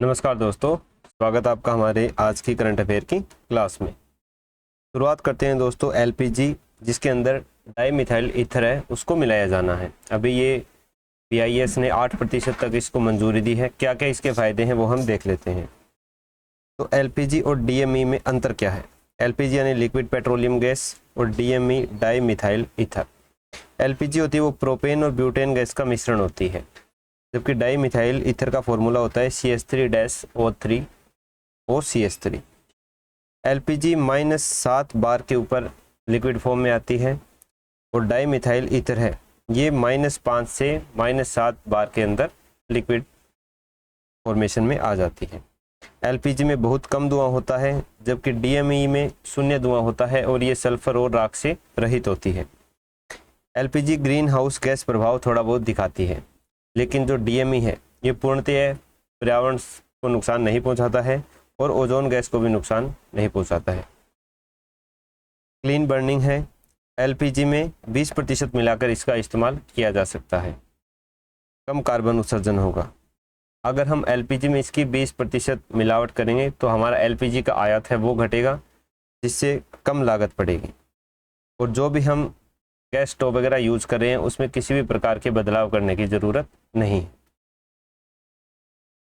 नमस्कार दोस्तों, स्वागत है आपका हमारे आज की करंट अफेयर की क्लास में। शुरुआत करते हैं दोस्तों एलपीजी, जिसके अंदर डाई मिथाइल ईथर है, उसको मिलाया जाना है। अभी ये बीआईएस ने 8% तक इसको मंजूरी दी है। क्या क्या इसके फ़ायदे हैं वो हम देख लेते हैं। तो एलपीजी और डीएमई में अंतर क्या है? एलपीजी यानी लिक्विड पेट्रोलियम गैस और DME di methyl ether. LPG होती है वो प्रोपेन और ब्यूटेन गैस का मिश्रण होती है, जबकि डाई मिथाइल ईथर का फॉर्मूला होता है CH3-O3 और CH3। एलपीजी -7 बार के ऊपर लिक्विड फॉर्म में आती है और डाई मिथाइल ईथर है ये -5 से -7 बार के अंदर लिक्विड फॉर्मेशन में आ जाती है। एलपीजी में बहुत कम धुआं होता है, जबकि डीएमई में शून्य धुआं होता है और ये सल्फर और राख से रहित होती है। एलपीजी ग्रीन हाउस गैस प्रभाव थोड़ा बहुत दिखाती है, लेकिन जो डीएमई है ये पूर्णतः पर्यावरण को नुकसान नहीं पहुंचाता है और ओजोन गैस को भी नुकसान नहीं पहुंचाता है। क्लीन बर्निंग है, एलपीजी में 20% मिलाकर इसका इस्तेमाल किया जा सकता है। कम कार्बन उत्सर्जन होगा। अगर हम एलपीजी में इसकी 20% मिलावट करेंगे तो हमारा एलपीजी का आयात है वो घटेगा, जिससे कम लागत पड़ेगी। और जो भी हम गैस स्टोव वगैरह यूज़ कर रहे हैं उसमें किसी भी प्रकार के बदलाव करने की ज़रूरत नहीं है।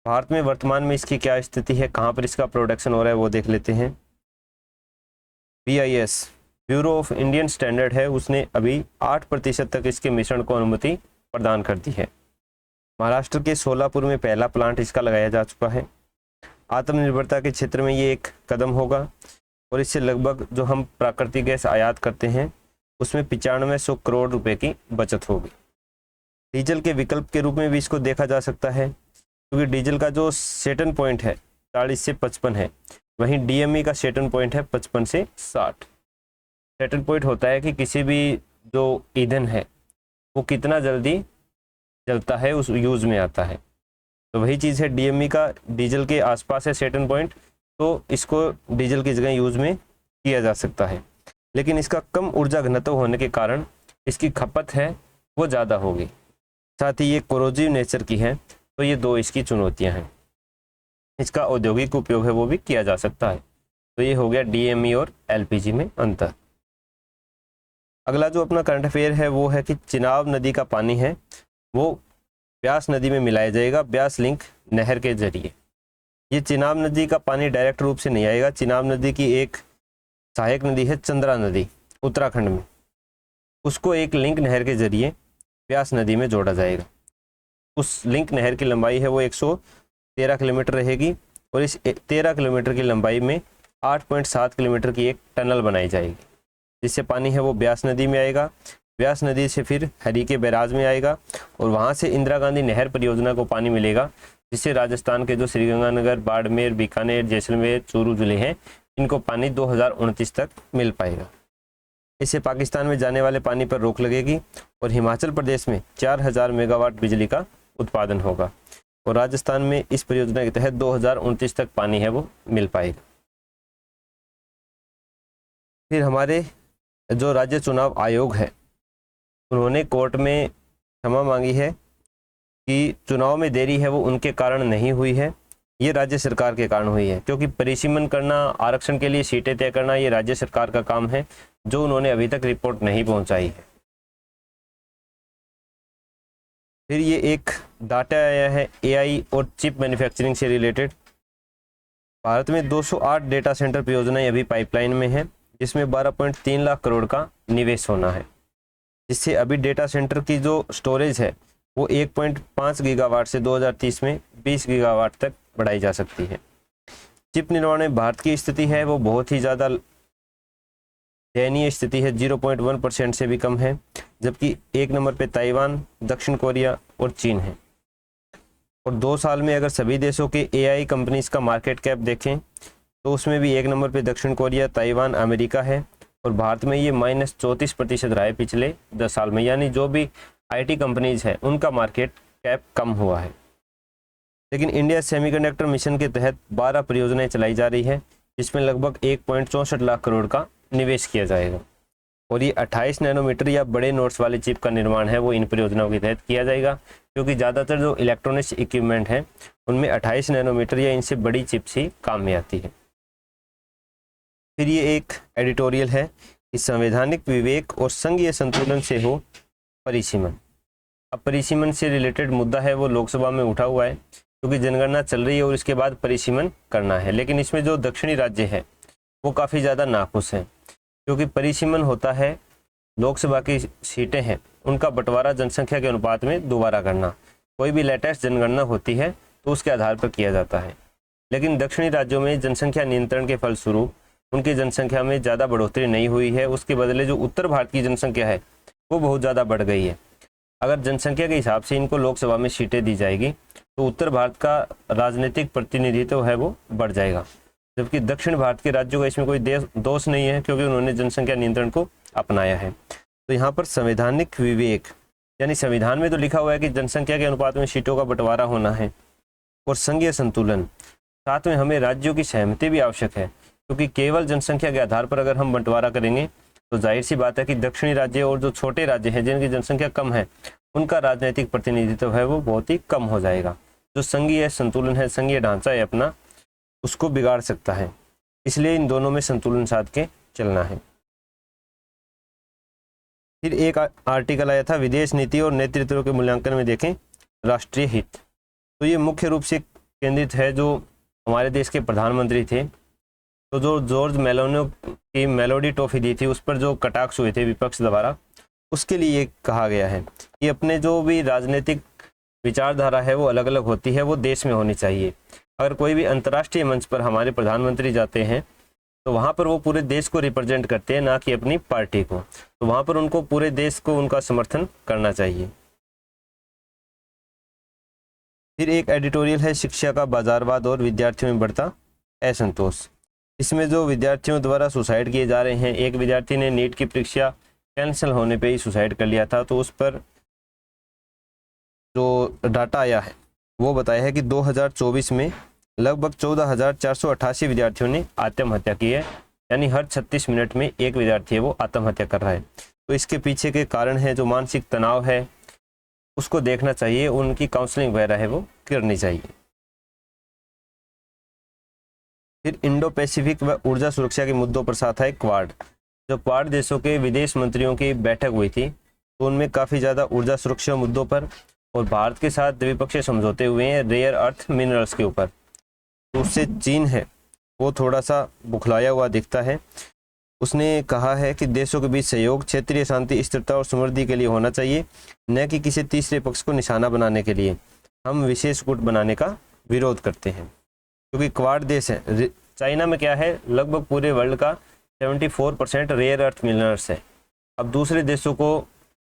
भारत में वर्तमान में इसकी क्या स्थिति है, कहाँ पर इसका प्रोडक्शन हो रहा है वो देख लेते हैं। BIS bureau of Indian standard है, उसने अभी 8% तक इसके मिश्रण को अनुमति प्रदान कर दी है। महाराष्ट्र के सोलापुर में पहला प्लांट इसका लगाया जा चुका है। आत्मनिर्भरता के क्षेत्र में ये एक कदम होगा और इससे लगभग जो हम प्राकृतिक गैस आयात करते हैं उसमें 9500 करोड़ रुपए की बचत होगी। डीजल के विकल्प के रूप में भी इसको देखा जा सकता है, क्योंकि डीजल का जो सेटन पॉइंट है 40 से 55 है, वहीं डीएमई का सेटन पॉइंट है 55 से 60। सेटन पॉइंट होता है कि किसी भी जो ईंधन है वो कितना जल्दी जलता है, उस यूज़ में आता है। तो वही चीज़ है, डीएमई का डीजल के आसपास है सेटन पॉइंट, तो इसको डीजल की जगह यूज़ में किया जा सकता है। लेकिन इसका कम ऊर्जा घनत्व होने के कारण इसकी खपत है वो ज़्यादा होगी। साथ ही ये कोरोजिव नेचर की है, तो ये दो इसकी चुनौतियां हैं। इसका औद्योगिक उपयोग है वो भी किया जा सकता है। तो ये हो गया डीएमई और एलपीजी में अंतर। अगला जो अपना करंट अफेयर है वो है कि चिनाब नदी का पानी है वो ब्यास नदी में मिलाया जाएगा ब्यास लिंक नहर के जरिए। ये चिनाब नदी का पानी डायरेक्ट रूप से नहीं आएगा। चिनाब नदी की एक सहायक नदी है चंद्रा नदी उत्तराखंड में, उसको एक लिंक नहर के जरिए ब्यास नदी में जोड़ा जाएगा। उस लिंक नहर की लंबाई है वो 113 किलोमीटर रहेगी और इस 13 किलोमीटर की लंबाई में 8.7 किलोमीटर की एक टनल बनाई जाएगी, जिससे पानी है वो ब्यास नदी में आएगा। ब्यास नदी से फिर हरीके बैराज में आएगा और वहाँ से इंदिरा गांधी नहर परियोजना को पानी मिलेगा, जिससे राजस्थान के जो श्रीगंगानगर, बाड़मेर, बीकानेर, जैसलमेर, चूरू जिले हैं इनको पानी 2029 तक मिल पाएगा। इससे पाकिस्तान में जाने वाले पानी पर रोक लगेगी और हिमाचल प्रदेश में 4000 मेगावाट बिजली का उत्पादन होगा और राजस्थान में इस परियोजना के तहत 2029 तक पानी है वो मिल पाएगा। फिर हमारे जो राज्य चुनाव आयोग है उन्होंने कोर्ट में क्षमा मांगी है कि चुनाव में देरी है वो उनके कारण नहीं हुई है, ये राज्य सरकार के कारण हुई है, क्योंकि परिसीमन करना, आरक्षण के लिए सीटें तय करना ये राज्य सरकार का काम है, जो उन्होंने अभी तक रिपोर्ट नहीं पहुंचाई है। फिर ये एक डाटा आया है एआई और चिप मैन्युफैक्चरिंग से रिलेटेड। भारत में 208 डेटा सेंटर परियोजनाएं अभी पाइपलाइन में है, जिसमें 12.3 लाख करोड़ का निवेश होना है, जिससे अभी डेटा सेंटर की जो स्टोरेज है वो 1.5 गीगावाट से 2030 में 20 गीगावाट तक बढ़ाई जा सकती है। चिप निर्माण में भारत की स्थिति है वो बहुत ही ज़्यादा दयनीय स्थिति है, 0.1% से भी कम है, जबकि एक नंबर पे ताइवान, दक्षिण कोरिया और चीन है। और 2 साल में अगर सभी देशों के एआई कंपनीज का मार्केट कैप देखें तो उसमें भी एक नंबर पे दक्षिण कोरिया, ताइवान, अमेरिका है और भारत में ये -34% रहा है पिछले 10 साल में। यानी जो भी आईटी कंपनीज है उनका मार्केट कैप कम हुआ है। लेकिन इंडिया सेमीकंडक्टर मिशन के तहत 12 परियोजनाएं चलाई जा रही है, जिसमें लगभग 1.64 लाख करोड़ का निवेश किया जाएगा। और ये 28 नैनोमीटर या बड़े नोट्स वाले चिप का निर्माण है वो इन परियोजनाओं के तहत किया जाएगा, क्योंकि ज़्यादातर जो इलेक्ट्रॉनिक्स इक्विपमेंट हैं उनमें 28 नैनोमीटर या इनसे बड़ी चिप्स ही काम में आती है। फिर ये एक एडिटोरियल है कि संवैधानिक विवेक और संघीय संतुलन से हो परिसीमन। अब परिसीमन से रिलेटेड मुद्दा है वो लोकसभा में उठा हुआ है, क्योंकि जनगणना चल रही है और इसके बाद परिसीमन करना है, लेकिन इसमें जो दक्षिणी राज्य है वो काफ़ी ज़्यादा नाखुश हैं, क्योंकि परिसीमन होता है लोकसभा की सीटें हैं उनका बंटवारा जनसंख्या के अनुपात में दोबारा करना। कोई भी लेटेस्ट जनगणना होती है तो उसके आधार पर किया जाता है, लेकिन दक्षिणी राज्यों में जनसंख्या नियंत्रण के फलस्वरूप उनकी जनसंख्या में ज़्यादा बढ़ोतरी नहीं हुई है। उसके बदले जो उत्तर भारत की जनसंख्या है वो बहुत ज़्यादा बढ़ गई है। अगर जनसंख्या के हिसाब से इनको लोकसभा में सीटें दी जाएगी तो उत्तर भारत का राजनीतिक प्रतिनिधित्व है वो बढ़ जाएगा, जबकि दक्षिण भारत के राज्यों का इसमें कोई दोष नहीं है, क्योंकि उन्होंने जनसंख्या नियंत्रण को अपनाया है। तो यहाँ पर संवैधानिक विवेक यानी संविधान में तो लिखा हुआ है कि जनसंख्या के अनुपात में सीटों का बंटवारा होना है, और संघीय संतुलन, साथ में हमें राज्यों की सहमति भी आवश्यक है, क्योंकि केवल जनसंख्या के आधार पर अगर हम बंटवारा करेंगे तो जाहिर सी बात है कि दक्षिणी राज्य और जो छोटे राज्य हैं जिनकी जनसंख्या कम है उनका राजनीतिक प्रतिनिधित्व है वो बहुत ही कम हो जाएगा। जो संघीय संतुलन है, संघीय ढांचा है अपना, उसको बिगाड़ सकता है। इसलिए इन दोनों में संतुलन साध के चलना है। फिर एक आर्टिकल आया था विदेश नीति और नेतृत्व के मूल्यांकन में देखें राष्ट्रीय हित। तो ये मुख्य रूप से केंद्रित है, जो हमारे देश के प्रधानमंत्री थे तो जो जॉर्ज मेलोनी की मेलोडी ट्रॉफी दी थी उस पर जो कटाक्ष हुए थे विपक्ष द्वारा, उसके लिए ये कहा गया है कि अपने जो भी राजनीतिक विचारधारा है वो अलग अलग होती है, वो देश में होनी चाहिए। अगर कोई भी अंतर्राष्ट्रीय मंच पर हमारे प्रधानमंत्री जाते हैं तो वहाँ पर वो पूरे देश को रिप्रेजेंट करते हैं, ना कि अपनी पार्टी को। तो वहाँ पर उनको पूरे देश को उनका समर्थन करना चाहिए। फिर एक एडिटोरियल है शिक्षा का बाजारवाद और विद्यार्थियों में बढ़ता असंतोष। इसमें जो विद्यार्थियों द्वारा सुसाइड किए जा रहे हैं, एक विद्यार्थी ने नीट की परीक्षा कैंसिल होने पे ही सुसाइड कर लिया था, तो उस पर जो डाटा आया है वो बताया है कि 2024 में लगभग 14,488 विद्यार्थियों ने आत्महत्या की है, यानी हर 36 मिनट में एक विद्यार्थी है वो आत्महत्या कर रहा है। तो इसके पीछे के कारण है जो मानसिक तनाव है उसको देखना चाहिए, उनकी काउंसलिंग वगैरह है वो करनी चाहिए। फिर इंडो पैसिफिक व ऊर्जा सुरक्षा के मुद्दों पर साथ है क्वाड। जो क्वाड देशों के विदेश मंत्रियों की बैठक हुई थी तो उनमें काफ़ी ज़्यादा ऊर्जा सुरक्षा मुद्दों पर और भारत के साथ द्विपक्षीय समझौते हुए हैं रेयर अर्थ मिनरल्स के ऊपर। तो उससे चीन है वो थोड़ा सा बुखलाया हुआ दिखता है। उसने कहा है कि देशों के बीच सहयोग क्षेत्रीय शांति, स्थिरता और समृद्धि के लिए होना चाहिए, न कि किसी तीसरे पक्ष को निशाना बनाने के लिए। हम विशेष गुट बनाने का विरोध करते हैं, क्योंकि क्वाड देश है। चाइना में क्या है, लगभग पूरे वर्ल्ड का 74% रेयर अर्थ मिनरल्स है। अब दूसरे देशों को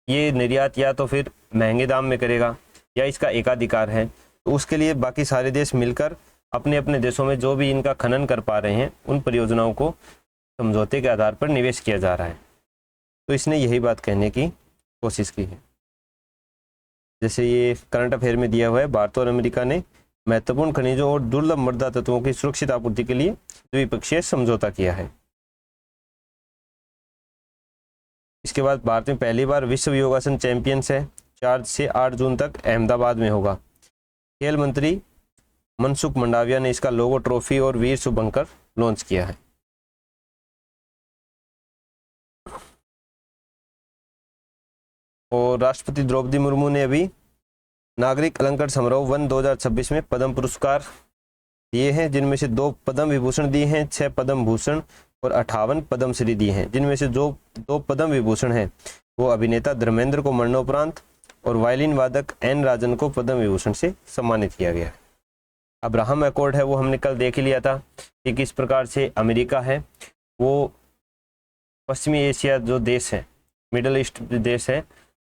ये निर्यात या तो फिर महंगे दाम में करेगा या इसका एकाधिकार है, तो उसके लिए बाकी सारे देश मिलकर अपने अपने देशों में जो भी इनका खनन कर पा रहे हैं उन परियोजनाओं को समझौते के आधार पर निवेश किया जा रहा है। तो इसने यही बात कहने की कोशिश की है। जैसे ये करंट अफेयर में दिया हुआ है, भारत और अमेरिका ने महत्वपूर्ण खनिजों और दुर्लभ मृदा तत्वों की सुरक्षित आपूर्ति के लिए द्विपक्षीय समझौता किया है। इसके बाद भारत में पहली बार विश्व योगासन चैंपियंस है, 4 से 8 जून तक अहमदाबाद में होगा। खेल मंत्री मनसुख मंडाविया ने इसका लोगो, ट्रॉफी और वीर शुभंकर लॉन्च किया है। और राष्ट्रपति द्रौपदी मुर्मू ने अभी नागरिक अलंकरण समारोह वन 2026 में पद्म पुरस्कार दिए हैं, जिनमें से 2 पद्म विभूषण दिए हैं, 6 पद्म भूषण और 58 पद्मश्री दिए हैं, जिनमें से जो 2 पद्म विभूषण हैं वो अभिनेता धर्मेंद्र को मरणोपरांत और वायलिन वादक एन राजन को पद्म विभूषण से सम्मानित किया गया है। अब्राहम एकॉर्ड है वो हमने कल देख ही लिया था कि किस प्रकार से अमेरिका है वो पश्चिमी एशिया जो देश है, मिडल ईस्ट देश है,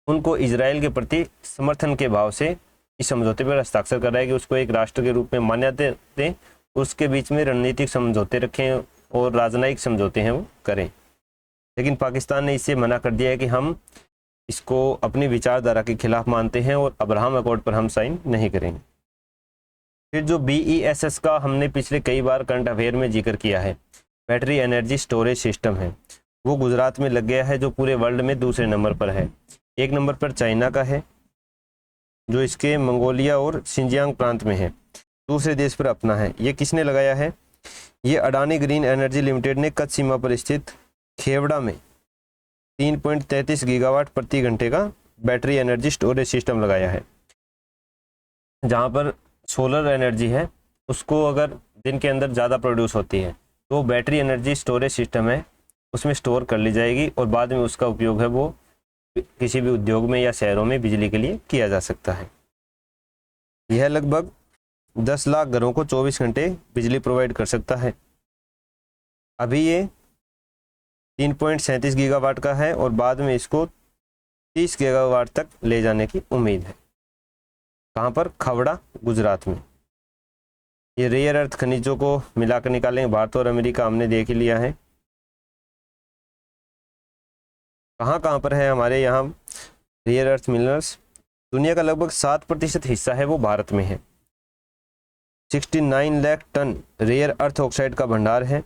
उनको इजराइल के प्रति समर्थन के भाव से इस समझौते पर हस्ताक्षर कर रहा है कि उसको एक राष्ट्र के रूप में मान्यता दें, उसके बीच में रणनीतिक समझौते रखें और राजनयिक समझौते हैं वो करें। लेकिन पाकिस्तान ने इससे मना कर दिया है कि हम इसको अपनी विचारधारा के खिलाफ मानते हैं और अब्राहम एकॉर्ड पर हम साइन नहीं करेंगे। फिर जो BESS का हमने पिछले कई बार करंट अफेयर में जिक्र किया है, बैटरी एनर्जी स्टोरेज सिस्टम है, वो गुजरात में लग गया है, जो पूरे वर्ल्ड में दूसरे नंबर पर है। 1 नंबर पर चाइना का है, जो इसके मंगोलिया और सिंजियांग प्रांत में है। दूसरे देश पर अपना है। ये किसने लगाया है? ये अडानी ग्रीन एनर्जी लिमिटेड ने कच्छ सीमा पर स्थित खेवड़ा में 3.33 गीगावाट प्रति घंटे का बैटरी एनर्जी स्टोरेज सिस्टम लगाया है, जहाँ पर सोलर एनर्जी है उसको अगर दिन के अंदर ज़्यादा प्रोड्यूस होती है तो बैटरी एनर्जी स्टोरेज सिस्टम है उसमें स्टोर कर ली जाएगी और बाद में उसका उपयोग है वो किसी भी उद्योग में या शहरों में बिजली के लिए किया जा सकता है। यह लगभग 10 लाख घरों को 24 घंटे बिजली प्रोवाइड कर सकता है। अभी ये 3.37 गीगावाट का है और बाद में इसको 30 गीगावाट तक ले जाने की उम्मीद है। कहाँ पर? खवड़ा, गुजरात में। ये रेयर अर्थ खनिजों को मिलाकर निकालेंगे। भारत और अमेरिका हमने देख ही लिया है। कहाँ पर है हमारे यहाँ रेयर अर्थ मिनरल्स? दुनिया का लगभग 7% हिस्सा है वो भारत में है। 69 lakh ton rare earth oxide का भंडार है,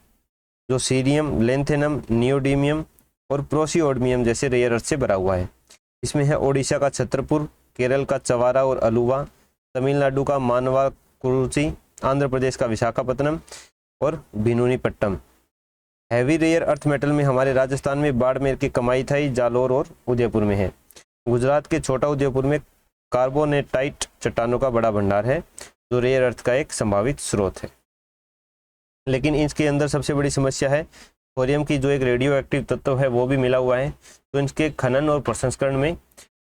जो सीरियम, लेंथेनम, नियोडीमियम और प्रोसियोडमियम जैसे रेयर अर्थ से भरा हुआ है। इसमें है ओडिशा का छतरपुर, केरल का चवारा और अलुवा, तमिलनाडु का मानवा कुरुचि, आंध्र प्रदेश का विशाखापत्तनम और भिनूनीपट्टम। हैवी रेयर अर्थ मेटल में हमारे राजस्थान में बाड़मेर की कमाईथाई, जालोर और उदयपुर में है। गुजरात के छोटा उदयपुर में कार्बोनेटाइट चट्टानों का बड़ा भंडार है, जो रेयर अर्थ का एक संभावित स्रोत है। लेकिन इसके अंदर सबसे बड़ी समस्या है थोरियम की, जो एक रेडियो एक्टिव तत्व है वो भी मिला हुआ है। तो इसके खनन और प्रसंस्करण में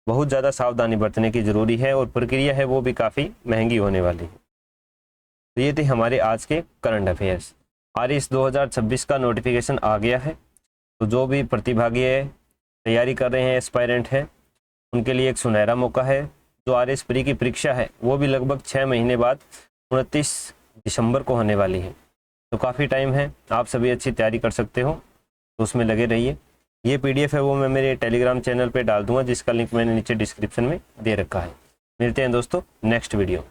बहुत ज़्यादा सावधानी बरतने की जरूरी है और प्रक्रिया है वो भी काफ़ी महंगी होने वाली है। तो ये थे हमारे आज के करंट अफेयर्स। RS 2026 का नोटिफिकेशन आ गया है, तो जो भी प्रतिभागी है, तैयारी कर रहे हैं, एस्पायरेंट है, उनके लिए एक सुनहरा मौका है। जो RS प्री की परीक्षा है वो भी लगभग 6 महीने बाद 29 दिसंबर को होने वाली है। तो काफ़ी टाइम है, आप सभी अच्छी तैयारी कर सकते हो, तो उसमें लगे रहिए। ये PDF है वो मैं मेरे टेलीग्राम चैनल पे डाल दूंगा, जिसका लिंक मैंने नीचे डिस्क्रिप्शन में दे रखा है। मिलते हैं दोस्तों नेक्स्ट वीडियो।